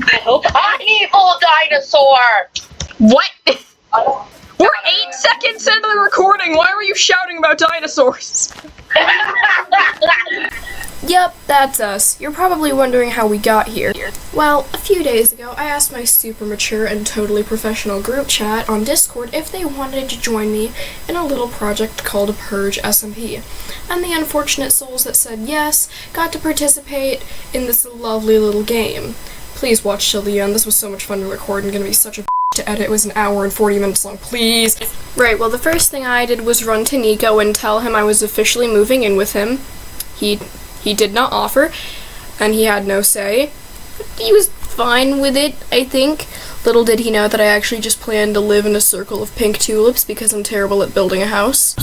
I hope I'm evil dinosaur! What? We're 8 seconds into the recording. Why were you shouting about dinosaurs? Yep, that's us. You're probably wondering how we got here. Well, a few days ago, I asked my super mature and totally professional group chat on Discord if they wanted to join me in a little project called Purge SMP. And the unfortunate souls that said yes got to participate in this lovely little game. Please watch till the end. This was so much fun to record and gonna be such a to edit. It was an hour and 40 minutes long, please. Right, well, the first thing I did was run to Nico and tell him I was officially moving in with him. He did not offer, and he had no say. He was fine with it, I think. Little did he know that I actually just planned to live in a circle of pink tulips because I'm terrible at building a house.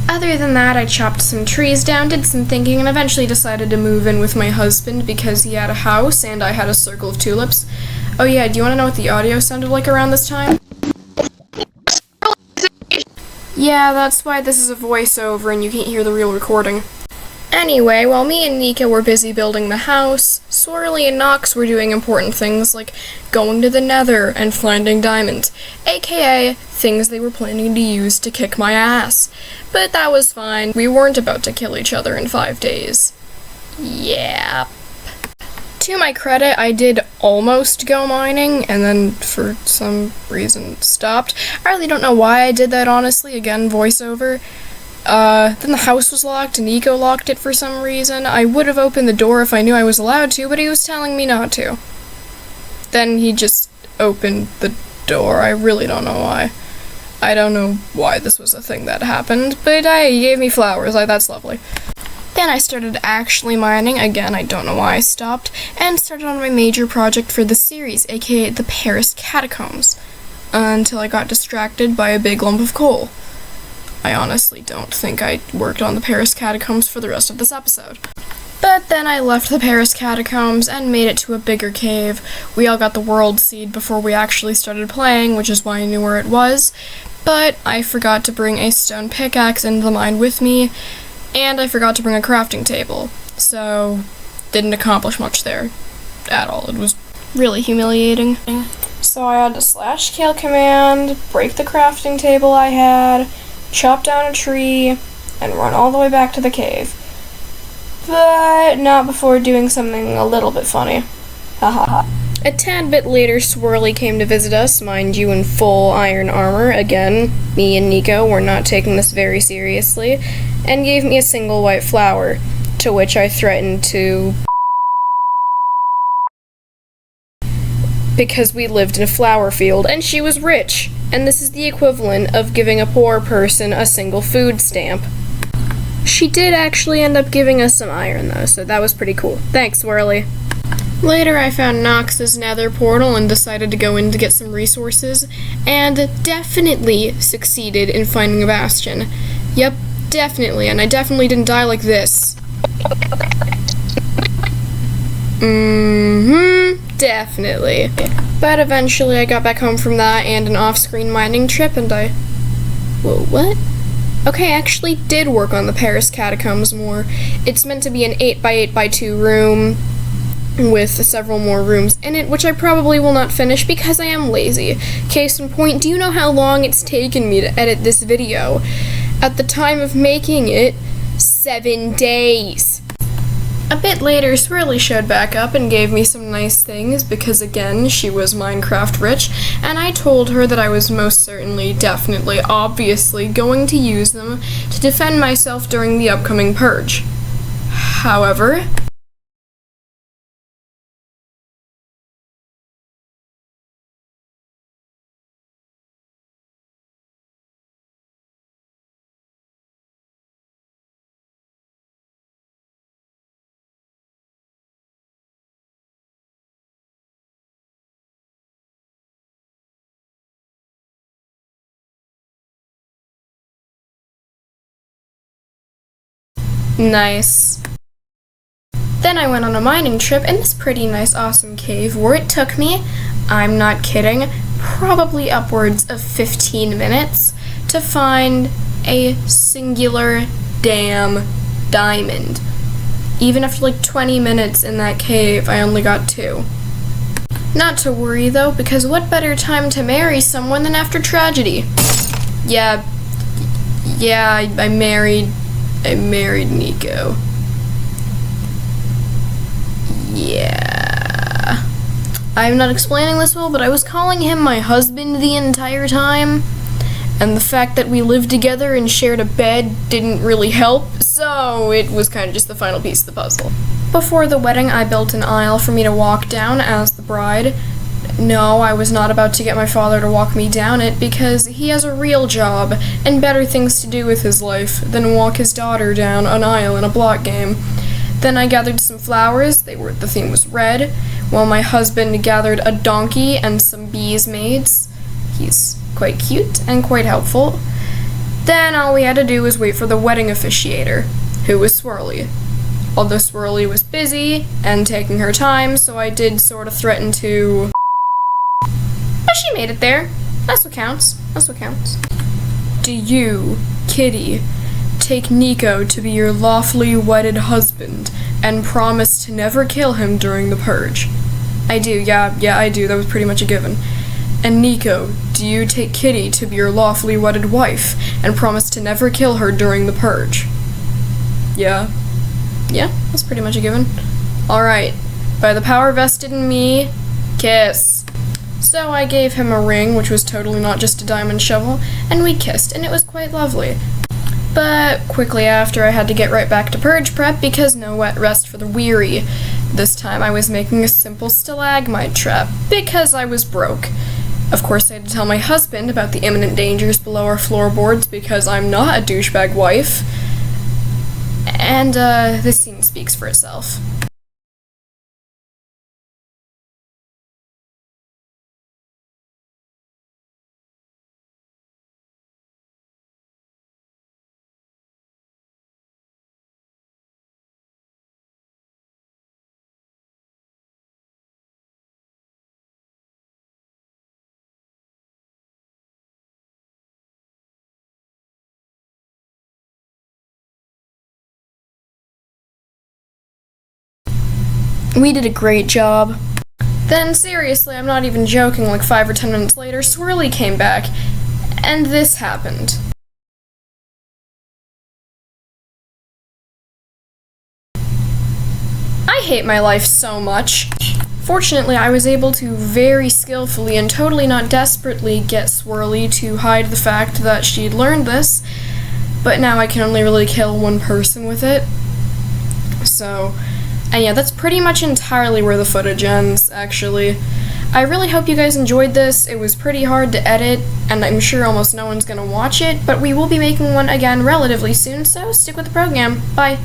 Other than that, I chopped some trees down, did some thinking, and eventually decided to move in with my husband because he had a house and I had a circle of tulips. Oh yeah, do you want to know what the audio sounded like around this time? Yeah, that's why this is a voiceover and you can't hear the real recording. Anyway, while me and Nika were busy building the house, Swirly and Nox were doing important things like going to the Nether and finding diamonds, aka things they were planning to use to kick my ass. But that was fine. We weren't about to kill each other in 5 days. Yeah. To my credit, I did almost go mining, and then for some reason stopped. I really don't know why I did that, honestly. Again, voiceover. Then the house was locked, and Nico locked it for some reason. I would have opened the door if I knew I was allowed to, but he was telling me not to. Then he just opened the door. I really don't know why. I don't know why this was a thing that happened, but he gave me flowers. That's lovely. Then I started actually mining, again I don't know why I stopped, and started on my major project for the series, aka the Paris Catacombs, until I got distracted by a big lump of coal. I honestly don't think I worked on the Paris Catacombs for the rest of this episode. But then I left the Paris Catacombs and made it to a bigger cave. We all got the world seed before we actually started playing, which is why I knew where it was, but I forgot to bring a stone pickaxe into the mine with me, and I forgot to bring a crafting table, so didn't accomplish much there at all. It was really humiliating. So I had to /kill command, break the crafting table I had, chop down a tree, and run all the way back to the cave. But not before doing something a little bit funny. Haha. A tad bit later, Swirly came to visit us, mind you, in full iron armor. Again, me and Nico were not taking this very seriously, and gave me a single white flower, to which I threatened to because we lived in a flower field, and she was rich, and this is the equivalent of giving a poor person a single food stamp. She did actually end up giving us some iron, though, so that was pretty cool. Thanks, Swirly. Later, I found Nox's nether portal and decided to go in to get some resources, and definitely succeeded in finding a bastion. Yep, definitely, and I definitely didn't die like this. Definitely. But eventually I got back home from that and an off-screen mining trip, and Whoa, what? Okay, I actually did work on the Paris Catacombs more. It's meant to be an 8x8x2 room, with several more rooms in it, which I probably will not finish because I am lazy. Case in point, do you know how long it's taken me to edit this video? At the time of making it, 7 days. A bit later, Swirly showed back up and gave me some nice things because, again, she was Minecraft rich, and I told her that I was most certainly, definitely, obviously going to use them to defend myself during the upcoming Purge. However, nice. Then I went on a mining trip in this pretty nice awesome cave where it took me, I'm not kidding, probably upwards of 15 minutes to find a singular damn diamond. Even after like 20 minutes in that cave, I only got 2. Not to worry though, because what better time to marry someone than after tragedy? Yeah, I married Nico. Yeah. I'm not explaining this well, but I was calling him my husband the entire time, and the fact that we lived together and shared a bed didn't really help, so it was kind of just the final piece of the puzzle. Before the wedding, I built an aisle for me to walk down as the bride. No, I was not about to get my father to walk me down it because he has a real job and better things to do with his life than walk his daughter down an aisle in a block game. Then I gathered some flowers, the theme was red, while my husband gathered a donkey and some bees maids. He's quite cute and quite helpful. Then all we had to do was wait for the wedding officiator, who was Swirly. Although Swirly was busy and taking her time, so I did sort of threaten to... But she made it there. That's what counts. Do you, Kitty, take Nico to be your lawfully wedded husband and promise to never kill him during the Purge? I do, yeah, I do. That was pretty much a given. And Nico, do you take Kitty to be your lawfully wedded wife and promise to never kill her during the Purge? Yeah, that's pretty much a given. Alright, by the power vested in me, kiss. So I gave him a ring, which was totally not just a diamond shovel, and we kissed, and it was quite lovely. But quickly after, I had to get right back to Purge prep because no wet rest for the weary. This time I was making a simple stalagmite trap because I was broke. Of course, I had to tell my husband about the imminent dangers below our floorboards because I'm not a douchebag wife. And, this scene speaks for itself. We did a great job. Then, seriously, I'm not even joking, like 5 or 10 minutes later, Swirly came back, and this happened. I hate my life so much. Fortunately, I was able to very skillfully and totally not desperately get Swirly to hide the fact that she'd learned this, but now I can only really kill one person with it. So... and yeah, that's pretty much entirely where the footage ends, actually. I really hope you guys enjoyed this. It was pretty hard to edit, and I'm sure almost no one's gonna watch it, but we will be making one again relatively soon, so stick with the program. Bye.